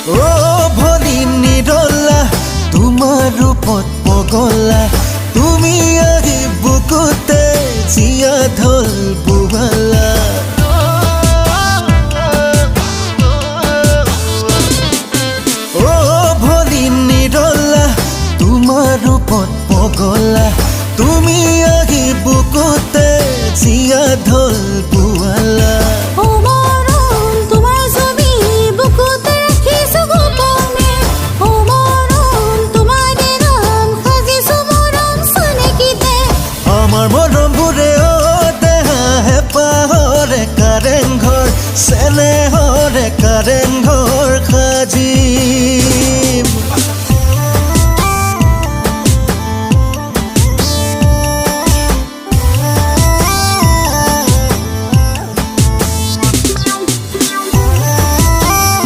ও ভনী নিৰলা তোমাৰ ৰূপত পগলা তুমি আহি বুকুতে জিয়া ঢোল বুবালা ও ভনী নিৰলা তোমাৰ ৰূপত পগলা তুমি আহি বুকুতে জিয়া ঢোল বুবালা আমাৰ মৰমবোৰে দেহাহে পাহৰে কাৰেংঘৰ চেনেহৰে কাৰেংঘৰ সাজি